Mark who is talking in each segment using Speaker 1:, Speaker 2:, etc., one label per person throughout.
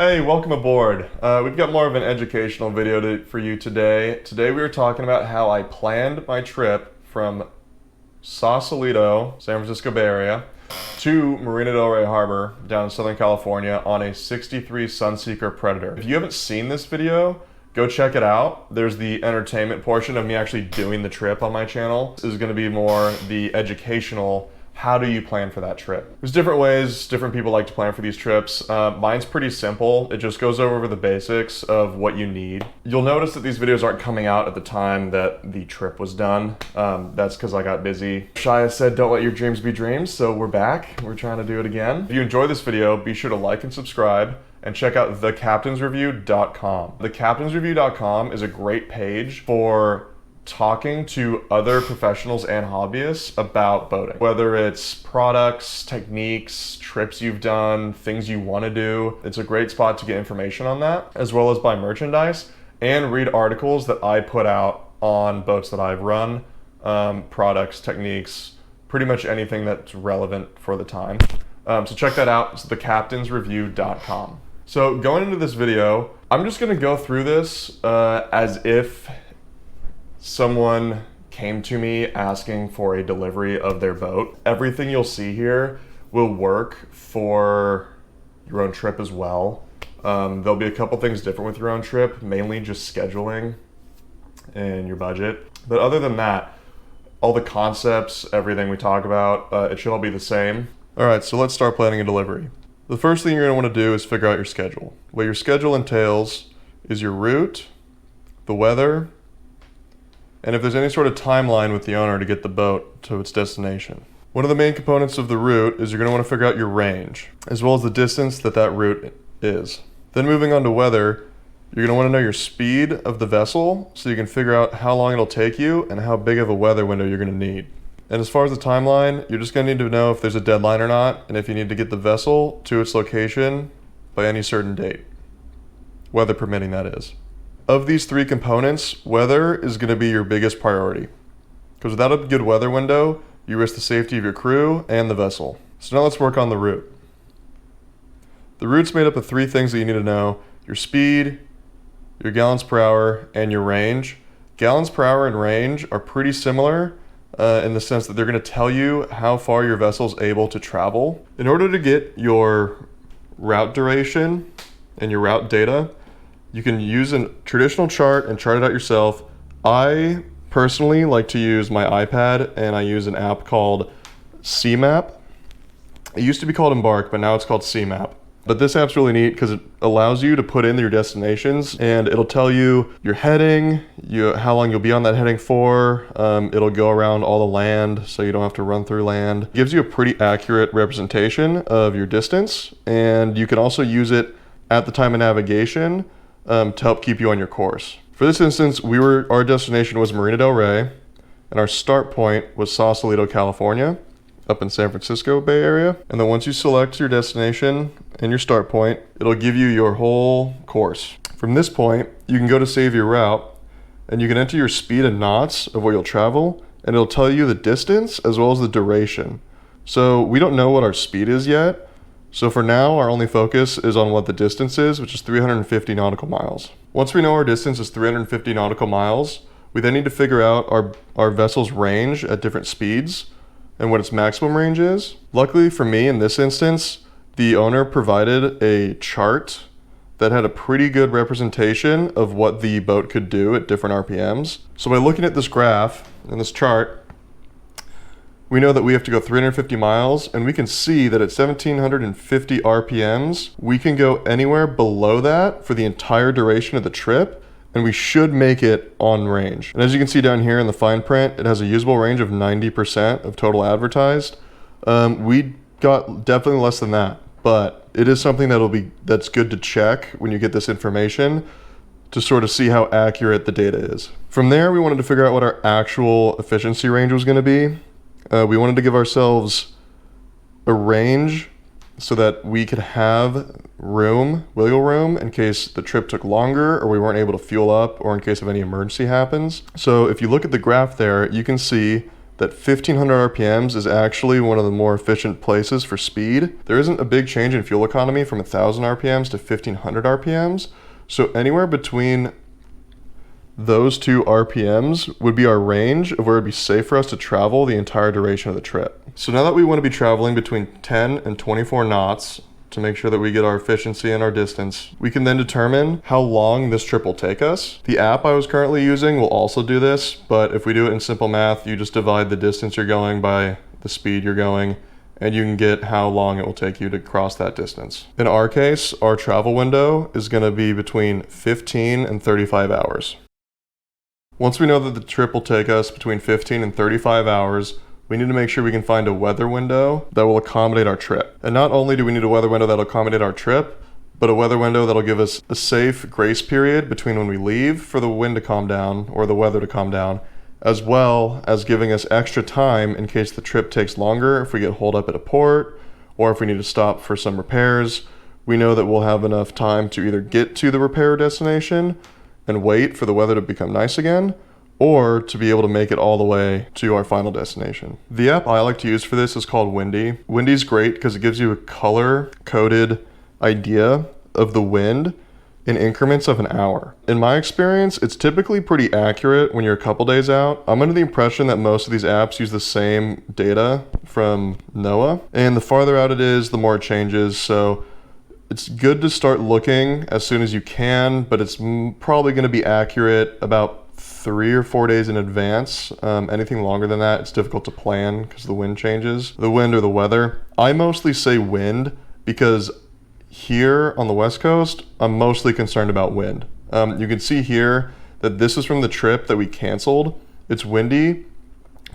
Speaker 1: Hey, welcome aboard. We've got more of an educational video for you today. Today we were talking about how I planned my trip from Sausalito, San Francisco Bay Area, to Marina del Rey Harbor down in Southern California on a 63 Sunseeker Predator. If you haven't seen this video, go check it out. There's the entertainment portion of me actually doing the trip on my channel. This is going to be more the educational, how do you plan for that trip? There's different ways different people like to plan for these trips. Mine's pretty simple. It just goes over the basics of what you need. You'll notice that these videos aren't coming out at the time that the trip was done. That's because I got busy. Shia said, don't let your dreams be dreams, so we're back. We're trying to do it again. If you enjoy this video, be sure to like and subscribe and check out thecaptainsreview.com. Thecaptainsreview.com is a great page for talking to other professionals and hobbyists about boating. Whether it's products, techniques, trips you've done, things you want to do. It's a great spot to get information on that, as well as buy merchandise and read articles that I put out on boats that I've run, products, techniques, pretty much anything that's relevant for the time. So check that out. It's thecaptainsreview.com. So going into this video, I'm just going to go through this as if someone came to me asking for a delivery of their boat. Everything you'll see here will work for your own trip as well. There'll be a couple things different with your own trip, mainly just scheduling and your budget. But other than that, all the concepts, everything we talk about, it should all be the same. All right, so let's start planning a delivery. The first thing you're going to want to do is figure out your schedule. What your schedule entails is your route, the weather, and if there's any sort of timeline with the owner to get the boat to its destination. One of the main components of the route is you're going to want to figure out your range, as well as the distance that route is. Then moving on to weather, you're going to want to know your speed of the vessel so you can figure out how long it'll take you and how big of a weather window you're going to need. And as far as the timeline, you're just going to need to know if there's a deadline or not, and if you need to get the vessel to its location by any certain date. Weather permitting, that is. Of these three components, weather is going to be your biggest priority. Because without a good weather window, you risk the safety of your crew and the vessel. So now let's work on the route. The route's made up of three things that you need to know: your speed, your gallons per hour, and your range. Gallons per hour and range are pretty similar in the sense that they're going to tell you how far your vessel's able to travel. In order to get your route duration and your route data, you can use a traditional chart and chart it out yourself. I personally like to use my iPad, and I use an app called CMap. It used to be called Embark, but now it's called CMap. But this app's really neat because it allows you to put in your destinations, and it'll tell you your heading, how long you'll be on that heading for. It'll go around all the land so you don't have to run through land. It gives you a pretty accurate representation of your distance, and you can also use it at the time of navigation to help keep you on your course. For this instance, our destination was Marina del Rey, and our start point was Sausalito, California, up in San Francisco Bay Area. And then once you select your destination and your start point, it'll give you your whole course. From this point, you can go to save your route, and you can enter your speed in knots of where you'll travel, and it'll tell you the distance as well as the duration. So we don't know what our speed is yet. So for now, our only focus is on what the distance is, which is 350 nautical miles. Once we know our distance is 350 nautical miles, we then need to figure out our vessel's range at different speeds and what its maximum range is. Luckily for me, in this instance, the owner provided a chart that had a pretty good representation of what the boat could do at different RPMs. So by looking at this graph and this chart, we know that we have to go 350 miles, and we can see that at 1750 RPMs, we can go anywhere below that for the entire duration of the trip, and we should make it on range. And as you can see down here in the fine print, it has a usable range of 90% of total advertised. We got definitely less than that, but it is something that's good to check when you get this information to sort of see how accurate the data is. From there, we wanted to figure out what our actual efficiency range was going to be. We wanted to give ourselves a range so that we could have wiggle room in case the trip took longer or we weren't able to fuel up, or in case of any emergency happens. So if you look at the graph there, you can see that 1500 RPMs is actually one of the more efficient places for speed. There isn't a big change in fuel economy from 1000 RPMs to 1500 RPMs. So anywhere between those two RPMs would be our range of where it'd be safe for us to travel the entire duration of the trip. So now that we want to be traveling between 10 and 24 knots to make sure that we get our efficiency and our distance, we can then determine how long this trip will take us. The app I was currently using will also do this, but if we do it in simple math, you just divide the distance you're going by the speed you're going, and you can get how long it will take you to cross that distance. In our case, our travel window is going to be between 15 and 35 hours. Once we know that the trip will take us between 15 and 35 hours, we need to make sure we can find a weather window that will accommodate our trip. And not only do we need a weather window that'll accommodate our trip, but a weather window that'll give us a safe grace period between when we leave for the wind to calm down or the weather to calm down, as well as giving us extra time in case the trip takes longer if we get holed up at a port or if we need to stop for some repairs. We know that we'll have enough time to either get to the repair destination and wait for the weather to become nice again, or to be able to make it all the way to our final destination. The app I like to use for this is called Windy. Windy's great because it gives you a color-coded idea of the wind in increments of an hour. In my experience, it's typically pretty accurate when you're a couple days out. I'm under the impression that most of these apps use the same data from NOAA, and the farther out it is, the more it changes. So it's good to start looking as soon as you can, but it's probably going to be accurate about 3 or 4 days in advance. Anything longer than that, it's difficult to plan because the wind changes. The wind or the weather. I mostly say wind because here on the West Coast, I'm mostly concerned about wind. You can see here that this is from the trip that we canceled. It's windy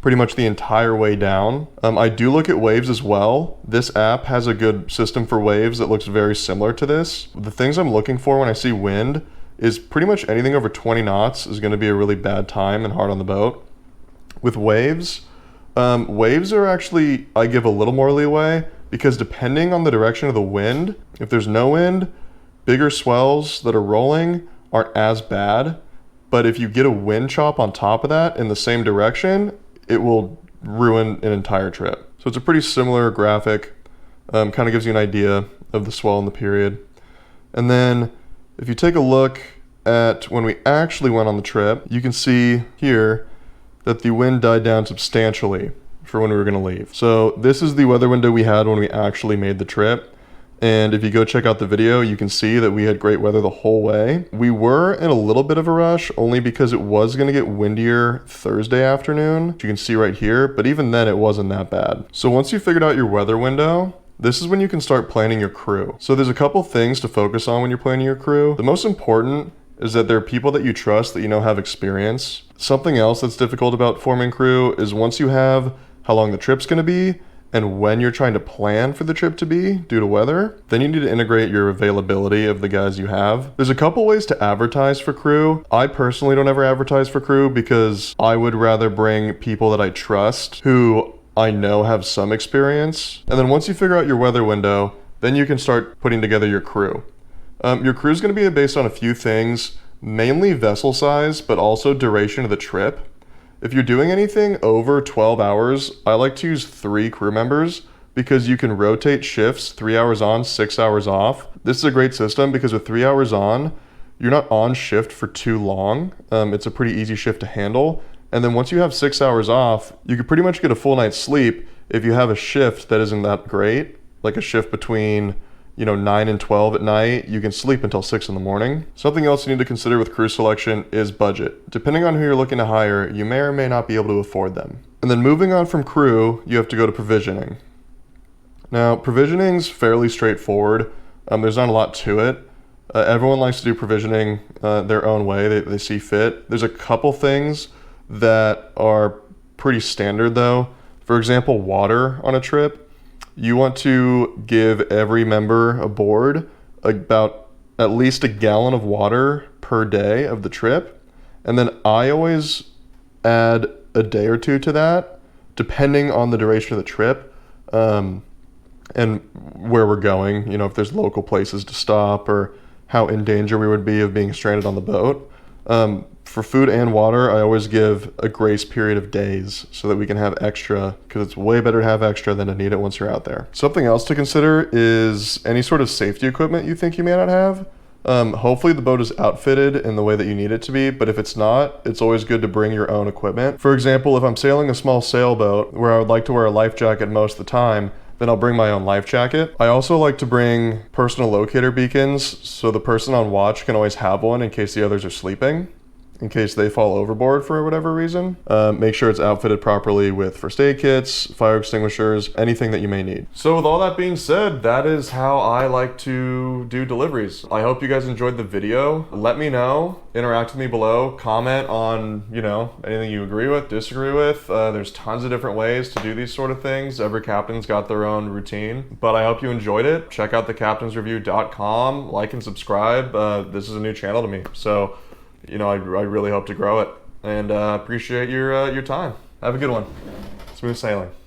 Speaker 1: pretty much the entire way down. I do look at waves as well. This app has a good system for waves that looks very similar to this. The things I'm looking for when I see wind is pretty much anything over 20 knots is going to be a really bad time and hard on the boat. With waves, waves are actually, I give a little more leeway because depending on the direction of the wind, if there's no wind, bigger swells that are rolling aren't as bad. But if you get a wind chop on top of that in the same direction, it will ruin an entire trip. So it's a pretty similar graphic, kind of gives you an idea of the swell in the period. And then if you take a look at when we actually went on the trip, you can see here that the wind died down substantially for when we were going to leave. So this is the weather window we had when we actually made the trip. And if you go check out the video, you can see that we had great weather the whole way. We were in a little bit of a rush only because it was going to get windier Thursday afternoon, which you can see right here, but even then it wasn't that bad. So once you figured out your weather window, this is when you can start planning your crew. So there's a couple things to focus on when you're planning your crew. The most important is that there are people that you trust that you know have experience. Something else that's difficult about forming crew is once you have how long the trip's going to be and when you're trying to plan for the trip to be due to weather, then you need to integrate your availability of the guys you have. There's a couple ways to advertise for crew. I personally don't ever advertise for crew because I would rather bring people that I trust who I know have some experience. And then once you figure out your weather window, then you can start putting together your crew. Your crew is going to be based on a few things, mainly vessel size, but also duration of the trip. If you're doing anything over 12 hours, I like to use 3 crew members because you can rotate shifts 3 hours on, 6 hours off. This is a great system because with 3 hours on, you're not on shift for too long. It's a pretty easy shift to handle. And then once you have 6 hours off, you could pretty much get a full night's sleep if you have a shift that isn't that great, like a shift between 9 and 12 at night. You can sleep until 6 in the morning. Something else you need to consider with crew selection is budget. Depending on who you're looking to hire, you may or may not be able to afford them. And then moving on from crew, you have to go to provisioning. Now, provisioning's fairly straightforward. There's not a lot to it. Everyone likes to do provisioning their own way, they see fit. There's a couple things that are pretty standard though. For example, water on a trip. You want to give every member aboard about at least a gallon of water per day of the trip. And then I always add a day or two to that, depending on the duration of the trip and where we're going, if there's local places to stop or how in danger we would be of being stranded on the boat. For food and water, I always give a grace period of days so that we can have extra, because it's way better to have extra than to need it once you're out there. Something else to consider is any sort of safety equipment you think you may not have. Hopefully the boat is outfitted in the way that you need it to be, but if it's not, it's always good to bring your own equipment. For example, if I'm sailing a small sailboat where I would like to wear a life jacket most of the time, then I'll bring my own life jacket. I also like to bring personal locator beacons so the person on watch can always have one in case the others are sleeping, in case they fall overboard for whatever reason. Make sure it's outfitted properly with first aid kits, fire extinguishers, anything that you may need. So with all that being said, that is how I like to do deliveries. I hope you guys enjoyed the video. Let me know, interact with me below, comment on, you know, anything you agree with, disagree with. There's tons of different ways to do these sort of things. Every captain's got their own routine, but I hope you enjoyed it. Check out thecaptainsreview.com, like and subscribe. This is a new channel to me, so you know, I really hope to grow it, and appreciate your time. Have a good one. Smooth sailing.